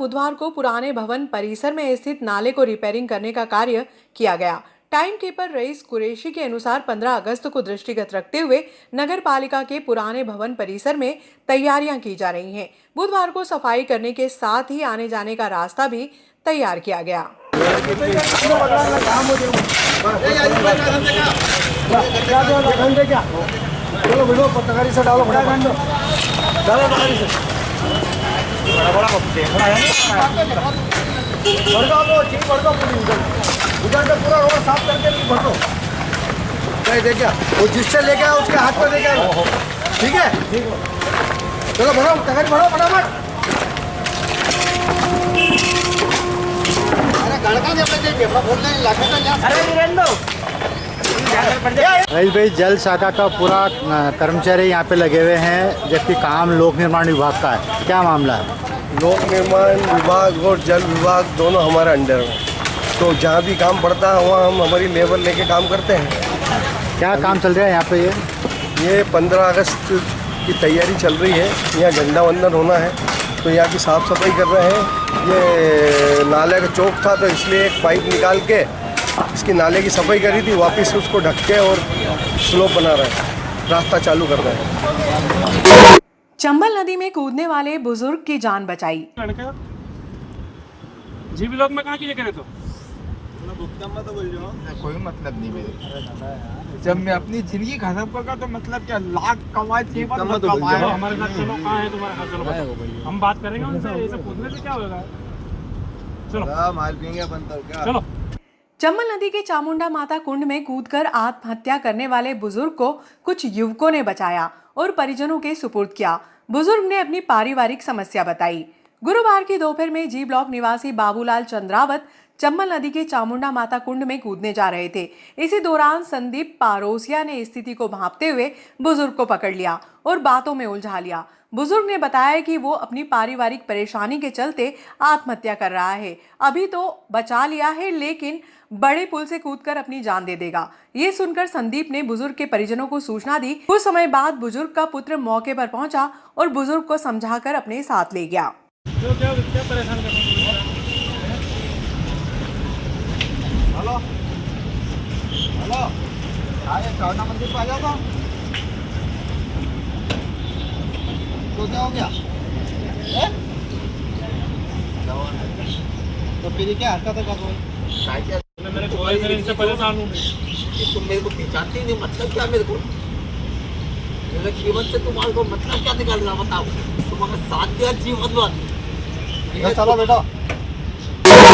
बुधवार को पुराने भवन परिसर में स्थित नाले को रिपेयरिंग करने का कार्य किया गया। टाइम कीपर रईस कुरैशी के अनुसार 15 अगस्त को दृष्टिगत रखते हुए नगर पालिका के पुराने भवन परिसर में तैयारियां की जा रही हैं। बुधवार को सफाई करने के साथ ही आने जाने का रास्ता भी तैयार किया गया। उधर से पूरा रोड साफ करके भरो। देखिए वो जिससे लेके आया उसके हाथ पर लेके आओ। ठीक है, चलो भरो, तगारी भरो फटाफट। रईस भाई, जल शाखा का पूरा कर्मचारी यहाँ पे लगे हुए हैं, जबकि काम लोक निर्माण विभाग का है। क्या मामला है? लोक निर्माण विभाग और जल विभाग दोनों हमारे अंडर में, तो जहाँ भी काम पड़ता है वहाँ हम हमारी लेबर लेके काम करते हैं। क्या काम चल रहा है यहाँ पे? ये 15 अगस्त की तैयारी चल रही है। यहाँ झंडा वंदन होना है, तो यहाँ की साफ़ सफाई कर रहे हैं। ये नाले का चौक था, तो इसलिए एक पाइप निकाल के इसकी नाले की सफाई करी थी, वापस उसको ढक के और स्लोप बना रहे हैं, रास्ता चालू कर रहे हैं। चंबल नदी में कूदने वाले बुजुर्ग की जान बचाई। जी ब्लॉक में कहाँ की जगह है? तो तो बोल रहा कोई मतलब नहीं मेरे। जब मैं अपनी जिंदगी खत्म करूँगा तो मतलब क्या, लाख कमाए हमारे साथ चलो। कहाँ है तुम्हारे साथ? चलो हम बात करेंगे उनसे। ये सब पूछने से क्या होगा? चलो माल पियेंगे बनता क्या? चलो। चंबल नदी के चामुंडा माता कुंड में कूदकर आत्महत्या करने वाले बुजुर्ग को कुछ युवकों ने बचाया और परिजनों के सुपुर्द किया। बुजुर्ग ने अपनी पारिवारिक समस्या बताई। गुरुवार की दोपहर में जी ब्लॉक निवासी बाबूलाल चंद्रावत चंबल नदी के चामुंडा माता कुंड में कूदने जा रहे थे। इसी दौरान संदीप पारोसिया ने स्थिति को भांपते हुए बुजुर्ग को पकड़ लिया और बातों में उलझा लिया। बुजुर्ग ने बताया कि वो अपनी पारिवारिक परेशानी के चलते आत्महत्या कर रहा है। अभी तो बचा लिया है, लेकिन बड़े पुल से कूदकर अपनी जान दे देगा। ये सुनकर संदीप ने बुजुर्ग के परिजनों को सूचना दी। कुछ समय बाद बुजुर्ग का पुत्र मौके पर पहुंचा और बुजुर्ग को समझाकर अपने साथ ले गया। क्या परेशान कर रहे हैं? हेलो हेलो, आए चौना मंदिर पे आ जाओ। तो क्या हो गया? तो फिर क्या हरकत कर रहे हो? मैं इनसे परेशान हूँ। तुम मेरे को पहचानते ही नहीं, मतलब क्या मेरे को? मेरे जीवन से तुम्हारे को मतलब क्या निकाल रहा बताओ? तुम्हारा साथ दिया जीवन वाला। चलो बेटा।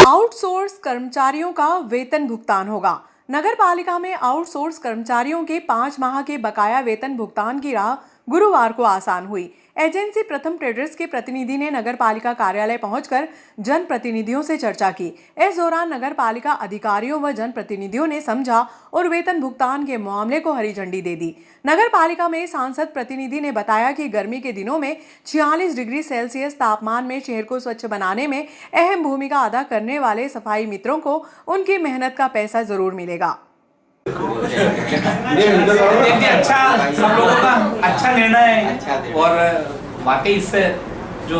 आउटसोर्स कर्मचारियों का वेतन भुगतान होगा। नगर पालिका में आउटसोर्स कर्मचारियों के 5 माह के बकाया वेतन भुगतान की राह गुरुवार को आसान हुई। एजेंसी प्रथम ट्रेडर्स के प्रतिनिधि ने नगर पालिका कार्यालय पहुंचकर जनप्रतिनिधियों से चर्चा की। इस दौरान नगर पालिका अधिकारियों व जनप्रतिनिधियों ने समझा और वेतन भुगतान के मामले को हरी झंडी दे दी। नगर पालिका में सांसद प्रतिनिधि ने बताया कि गर्मी के दिनों में 46 डिग्री सेल्सियस तापमान में शहर को स्वच्छ बनाने में अहम भूमिका अदा करने वाले सफाई मित्रों को उनकी मेहनत का पैसा जरूर मिलेगा। देखिए, अच्छा सब लोगों का अच्छा निर्णय है और वाकई इससे जो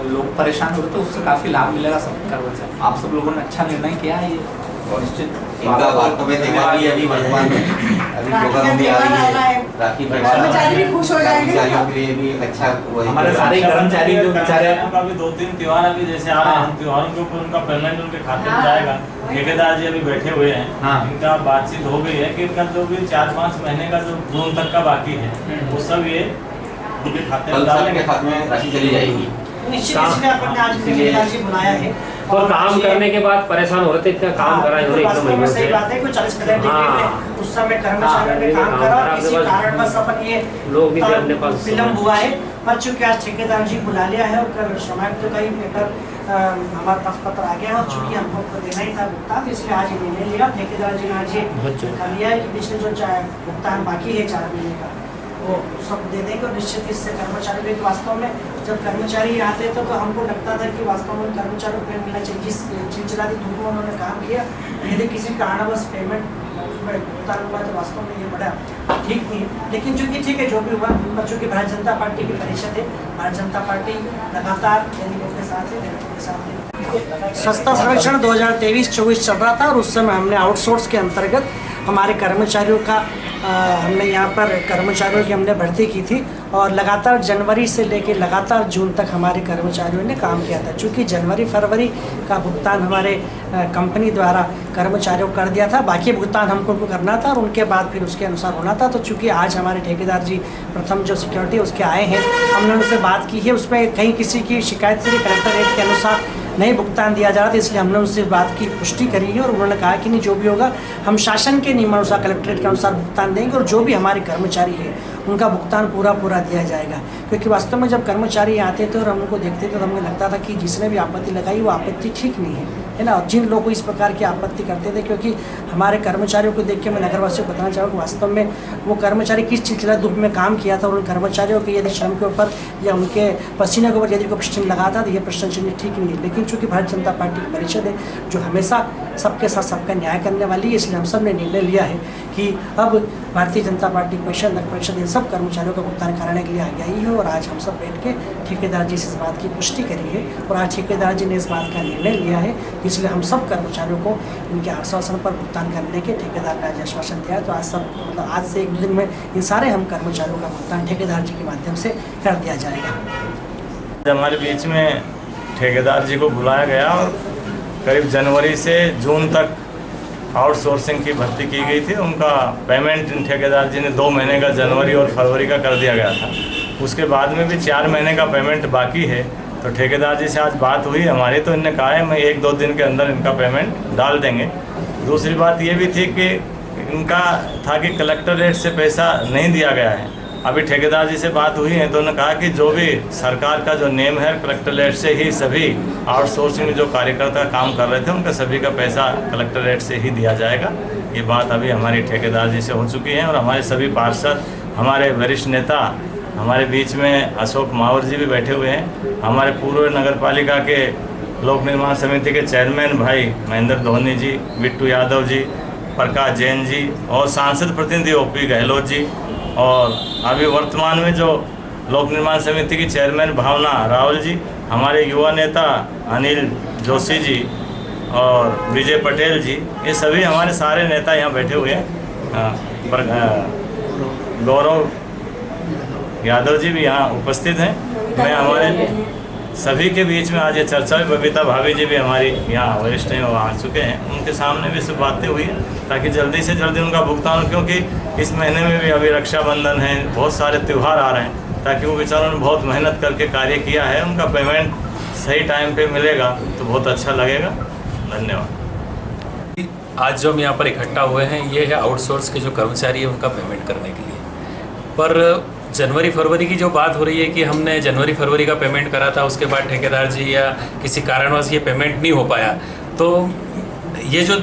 लोग परेशान हो रहे थे उससे काफी लाभ मिलेगा सब कर्मचारी। आप सब लोगों ने अच्छा निर्णय किया है। ये अभी वर्तमान में अभी प्रोग्राम भी आ रही है, राखी कर्मचारी भी खुश हो जाएंगे, कर्मचारियों के लिए भी अच्छा। हमारे सारे कर्मचारी जो बेचारे अभी 2-3 त्योहार अभी जैसे आ रहे हैं, त्योहारों के ऊपर उनका पेमेंट उनके खाते में जाएगा। ठेकेदार जी अभी बैठे हुए हैं, इनका बातचीत हो गई है कि इनका जो भी 4-5 महीने का जो जून तक का बाकी है वो सब ये उनके खाते में डालेंगे, खाते में राशि चली जाएगी। निश्चित इसलिए बुलाया है और काम करने के बाद परेशान हो रहे थे, इतना काम करा इन्होंने 1 महीने से। सही बात है, कुछ 40% उस समय कर्मचारियों ने काम करा और इसी कारण बस अपन ये लोग भी अपने पास विलम्ब हुआ है। पर चूंकि आज ठेकेदार जी बुला लिया है और कल समाप्त का ही पेपर हमारे पास पत्र आ गया है, चूंकि हमको देना ही था भुगतान, इसलिए आज ये निर्णय लिया। ठेकेदार जी ने आज ये कर लिया है कि पिछले जो भुगतान बाकी है 4 महीने का वो सब दे देंगे। और निश्चित इससे कर्मचारी भी वास्तव में जब कर्मचारी आते थे तो हमको लगता था कि वास्तव में कर्मचारियों को पेमेंट मिलना चाहिए। जिस चिलचिलाती धूप में उन्होंने काम किया, यदि किसी कारणवश पेमेंट भुगतान हुआ तो वास्तव में ये बड़ा ठीक नहीं है। लेकिन चूंकि ठीक है जो भी हुआ, पर चूंकि भारतीय जनता पार्टी की परिषद है, भारतीय जनता पार्टी लगातार के साथ है, के साथ है। सस्ता सर्वेक्षण 2023-24 चल रहा था और उस समय हमने आउटसोर्स के अंतर्गत हमारे कर्मचारियों का हमने यहाँ पर कर्मचारियों की हमने भर्ती की थी और लगातार जनवरी से लेकर लगातार जून तक हमारे कर्मचारियों ने काम किया था। चूँकि जनवरी फरवरी का भुगतान हमारे कंपनी द्वारा कर्मचारियों को कर दिया था, बाकी भुगतान हमको उनको करना था और उनके बाद फिर उसके अनुसार होना था। तो चूँकि आज हमारे ठेकेदार जी प्रथम जो सिक्योरिटी उसके आए हैं, हमने उनसे बात की है, उसमें कहीं किसी की शिकायत थी कलेक्टर रेट के अनुसार नहीं भुगतान दिया जा रहा था, इसलिए हमने उससे बात की पुष्टि करी है और उन्होंने कहा कि नहीं, जो भी होगा हम शासन के नियमानुसार कलेक्ट्रेट के अनुसार भुगतान देंगे और जो भी हमारे कर्मचारी है उनका भुगतान पूरा दिया जाएगा। क्योंकि वास्तव में जब कर्मचारी आते थे और हम उनको देखते थे तो हमें लगता था कि जिसने भी आपत्ति लगाई वो आपत्ति ठीक नहीं है ना। और जिन लोग इस प्रकार की आपत्ति करते थे, क्योंकि हमारे कर्मचारियों को देख के मैं नगरवासियों को बताना चाहूँगा वास्तव में वो कर्मचारी किस चिलचिला धूप में काम किया था और उन कर्मचारियों के यदि श्रम के ऊपर या उनके पसीने के ऊपर यदि कोई प्रश्न लगा था तो ये प्रश्न चिन्ह ठीक नहीं है। लेकिन चूँकि भारतीय जनता पार्टी की परिषद है जो हमेशा सबके साथ सबका न्याय करने वाली है, इसलिए हम सब ने निर्णय लिया है कि अब भारतीय जनता पार्टी की परिषद नगर परिषद इन सब कर्मचारियों का भुगतान कराने के लिए आगे आई है। और आज हम सब बैठ के ठेकेदार जी से इस बात की पुष्टि करी है और आज ठेकेदार जी ने इस बात का निर्णय लिया है, इसलिए हम सब कर्मचारियों को इनके आश्वासन पर भुगतान करने के ठेकेदार ने आज आश्वासन दिया। तो आज सब मतलब आज से 1-2 दिन में इन सारे हम कर्मचारियों का भुगतान ठेकेदार जी के माध्यम से कर दिया जाएगा। हमारे बीच में ठेकेदार जी को बुलाया गया और करीब जनवरी से जून तक आउटसोर्सिंग की भर्ती की गई थी। उनका पेमेंट ठेकेदार जी ने 2 महीने का जनवरी और फरवरी का कर दिया गया था। उसके बाद में भी 4 महीने का पेमेंट बाकी है। तो ठेकेदार जी से आज बात हुई हमारी, तो इन्होंने कहा है मैं 1-2 दिन के अंदर इनका पेमेंट डाल देंगे। दूसरी बात ये भी थी कि इनका था कि कलेक्टर रेट से पैसा नहीं दिया गया है। अभी ठेकेदार जी से बात हुई है तो उन्होंने कहा कि जो भी सरकार का जो नेम है कलेक्टर रेट से ही सभी आउटसोर्सिंग में जो कार्यकर्ता काम कर रहे थे उनका सभी का पैसा कलेक्टर रेट से ही दिया जाएगा। ये बात अभी हमारी ठेकेदार जी से हो चुकी है और हमारे सभी पार्षद, हमारे वरिष्ठ नेता, हमारे बीच में अशोक मावर जी भी बैठे हुए हैं। हमारे पूर्व नगर पालिका के लोक निर्माण समिति के चेयरमैन भाई महेंद्र धोनी जी, बिट्टू यादव जी, प्रकाश जैन जी और सांसद प्रतिनिधि OP गहलोत जी, और अभी वर्तमान में जो लोक निर्माण समिति की चेयरमैन भावना राहुल जी, हमारे युवा नेता अनिल जोशी जी और विजय पटेल जी, ये सभी हमारे सारे नेता यहाँ बैठे हुए हैं। गौरव यादव जी भी यहाँ उपस्थित हैं। मैं हमारे सभी के बीच में आज ये चर्चा हुई। बबीता भाभी जी भी हमारी यहाँ वरिष्ठ हैं, वो आ चुके हैं, उनके सामने भी सब बातें हुई हैं ताकि जल्दी से जल्दी उनका भुगतान हो, क्योंकि इस महीने में भी अभी रक्षाबंधन है, बहुत सारे त्यौहार आ रहे हैं, ताकि वो बेचारों ने बहुत मेहनत करके कार्य किया है, उनका पेमेंट सही टाइम पे मिलेगा तो बहुत अच्छा लगेगा। धन्यवाद। आज जो हम यहाँ पर इकट्ठा हुए हैं ये है आउटसोर्स के जो कर्मचारी है उनका पेमेंट करने के लिए। पर जनवरी फरवरी की जो बात हो रही है कि हमने जनवरी फरवरी का पेमेंट करा था, उसके बाद ठेकेदार जी या किसी कारणवश ये पेमेंट नहीं हो पाया, तो ये जो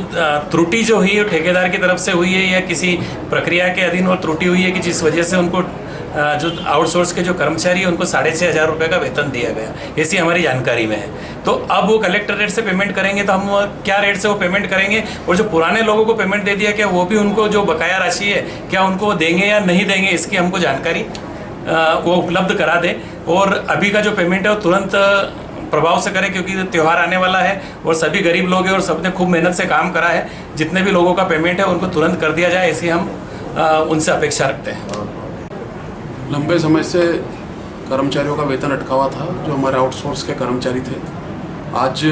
त्रुटि जो हुई है ठेकेदार की तरफ से हुई है या किसी प्रक्रिया के अधीन वो त्रुटि हुई है कि जिस वजह से उनको जो आउटसोर्स के जो कर्मचारी है उनको 6,500 रुपये का वेतन दिया गया, ऐसी हमारी जानकारी में है। तो अब वो कलेक्टर रेट से पेमेंट करेंगे तो हम क्या रेट से वो पेमेंट करेंगे, और जो पुराने लोगों को पेमेंट दे दिया क्या वो भी उनको जो बकाया राशि है क्या उनको देंगे या नहीं देंगे, इसकी हमको जानकारी वो उपलब्ध करा दें। और अभी का जो पेमेंट है वो तुरंत प्रभाव से करें, क्योंकि त्यौहार आने वाला है और सभी गरीब लोग हैं और सबने खूब मेहनत से काम करा है। जितने भी लोगों का पेमेंट है उनको तुरंत कर दिया जाए, ऐसी हम उनसे अपेक्षा रखते हैं। लंबे समय से कर्मचारियों का वेतन अटका हुआ था, जो हमारे आउटसोर्स के कर्मचारी थे। आज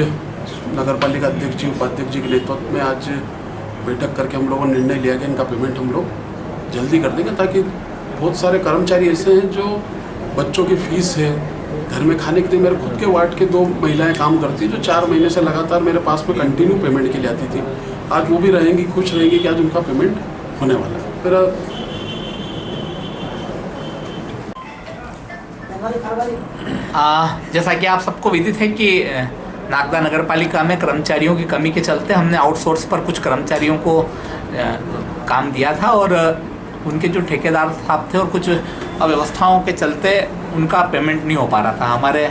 नगर पालिका अध्यक्ष जी, उपाध्यक्ष जी के नेतृत्व में आज बैठक करके हम लोगों ने निर्णय लिया कि इनका पेमेंट हम लोग जल्दी कर देंगे, ताकि बहुत सारे कर्मचारी ऐसे हैं जो बच्चों की फीस है, घर में खाने के लिए मेरे खुद के वार्ड के 2 महिलाएं काम करती हैं जो 4 महीने से लगातार मेरे पास में कंटिन्यू पेमेंट के लिए आती थी। आज वो भी रहेंगी, खुश रहेंगी कि आज उनका पेमेंट होने वाला है। फिर जैसा कि आप सबको विदित है कि नागदा नगर पालिका में कर्मचारियों की कमी के चलते हमने आउटसोर्स पर कुछ कर्मचारियों को काम दिया था और उनके जो ठेकेदार साहब थे और कुछ अव्यवस्थाओं के चलते उनका पेमेंट नहीं हो पा रहा था। हमारे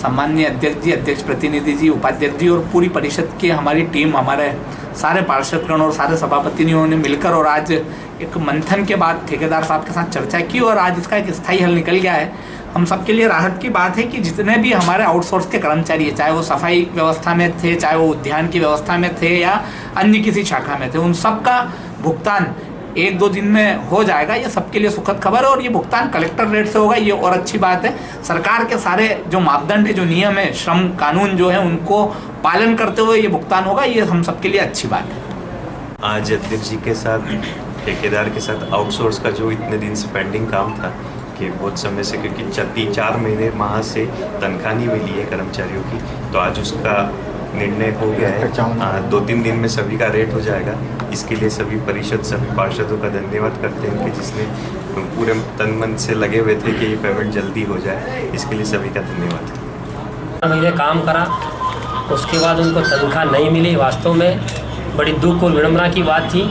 सम्माननीय अध्यक्ष जी, अध्यक्ष प्रतिनिधि जी, उपाध्यक्ष जी और पूरी परिषद की हमारी टीम, हमारे सारे पार्षदगण और सारे सभापतियों ने मिलकर और आज एक मंथन के बाद ठेकेदार साहब के साथ चर्चा की और आज इसका एक स्थायी हल निकल गया है। हम सबके लिए राहत की बात है कि जितने भी हमारे आउटसोर्स के कर्मचारी हैं, चाहे वो सफाई व्यवस्था में थे, चाहे वो उद्यान की व्यवस्था में थे या अन्य किसी शाखा में थे, उन सब का भुगतान 1-2 दिन में हो जाएगा। ये सबके लिए सुखद खबर है और ये भुगतान कलेक्टर रेट से होगा, ये और अच्छी बात है। सरकार के सारे जो मापदंड है, जो नियम है, श्रम कानून जो है, उनको पालन करते हुए ये भुगतान होगा, ये हम सबके लिए अच्छी बात है। आज अध्यक्ष जी के साथ, ठेकेदार के साथ आउटसोर्स का जो इतने दिन से पेंडिंग काम था कि बहुत समय से, क्योंकि 3-4 महीने माह से तनख्वाह नहीं मिली है कर्मचारियों की, तो आज उसका निर्णय हो गया है। 2-3 दिन में सभी का रेट हो जाएगा। इसके लिए सभी परिषद, सभी पार्षदों का धन्यवाद करते हैं कि जिसने पूरे तन मन से लगे हुए थे कि ये पेमेंट जल्दी हो जाए। इसके लिए सभी का धन्यवाद। महीने काम करा, उसके बाद उनको तनख्वाह नहीं मिली। वास्तव में बड़ी दुख और विडम्बना की बात थी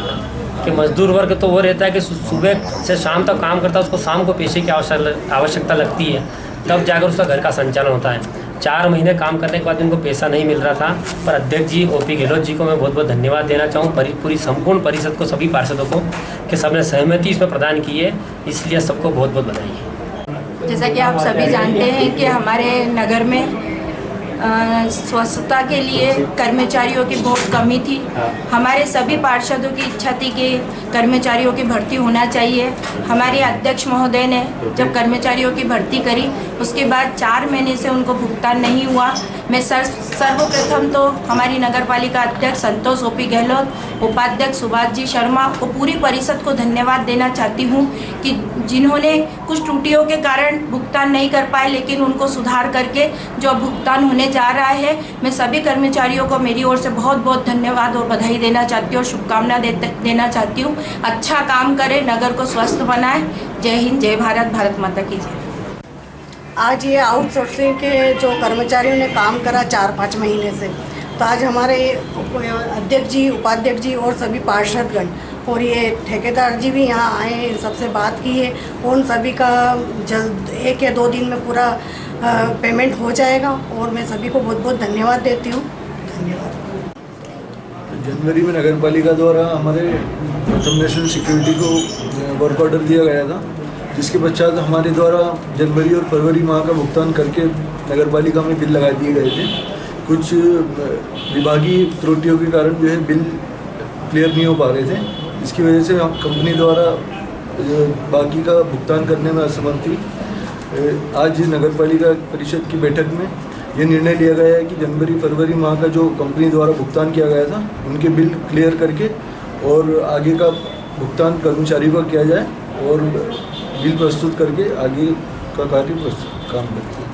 कि मजदूर वर्ग तो वो रहता है कि सुबह से शाम तक काम करता है, उसको शाम को पैसे की आवश्यकता लगती है, तब जाकर उसका घर का संचालन होता है। 4 महीने काम करने के बाद उनको पैसा नहीं मिल रहा था, पर अध्यक्ष जी OP गहलोत जी को मैं बहुत बहुत धन्यवाद देना चाहूँ, पूरी संपूर्ण परिषद को, सभी पार्षदों को, कि सबने सहमति इसमें प्रदान की है, इसलिए सबको बहुत बहुत बधाई। जैसा कि आप सभी जानते हैं कि हमारे नगर में स्वच्छता के लिए कर्मचारियों की बहुत कमी थी। हमारे सभी पार्षदों की इच्छा थी कि कर्मचारियों की भर्ती होना चाहिए। हमारे अध्यक्ष महोदय ने जब कर्मचारियों की भर्ती करी, उसके बाद 4 महीने से उनको भुगतान नहीं हुआ। मैं सर्वप्रथम तो हमारी नगर पालिका अध्यक्ष संतोष OP गहलोत, उपाध्यक्ष सुभाष जी शर्मा और पूरी परिषद को धन्यवाद देना चाहती हूँ कि जिन्होंने कुछ त्रुटियों के कारण भुगतान नहीं कर पाए, लेकिन उनको सुधार करके जो भुगतान होने जा रहा है, मैं सभी कर्मचारियों को मेरी ओर से बहुत बहुत धन्यवाद और बधाई देना चाहती हूँ और शुभकामना देना चाहती हूँ। अच्छा काम करें, नगर को स्वस्थ बनाएं। जय हिंद, जय भारत, भारत माता की जय। आज ये आउटसोर्सिंग के जो कर्मचारियों ने काम करा 4-5 महीने से, तो आज हमारे अध्यक्ष जी, उपाध्यक्ष जी और सभी पार्षदगण और ये ठेकेदार जी भी यहाँ आए, इन सबसे बात की है। उन सभी का जल्द 1 या 2 दिन में पूरा पेमेंट हो जाएगा और मैं सभी को बहुत बहुत धन्यवाद देती हूँ। धन्यवाद। जनवरी में नगर पालिका द्वारा हमारे प्रथम नेशनल सिक्योरिटी को वर्क ऑर्डर दिया गया था, जिसके पश्चात हमारे द्वारा जनवरी और फरवरी माह का भुगतान करके नगर पालिका में बिल लगा दिए गए थे। कुछ विभागीय त्रुटियों के कारण जो है बिल क्लियर नहीं हो पा रहे थे, इसकी वजह से हम कंपनी द्वारा बाकी का भुगतान करने में असमर्थ थी। आज नगर पालिका परिषद की बैठक में ये निर्णय लिया गया है कि जनवरी फरवरी माह का जो कंपनी द्वारा भुगतान किया गया था, उनके बिल क्लियर करके और आगे का भुगतान कर्मचारियों का किया जाए और बिल प्रस्तुत करके आगे का कार्य काम करते हैं।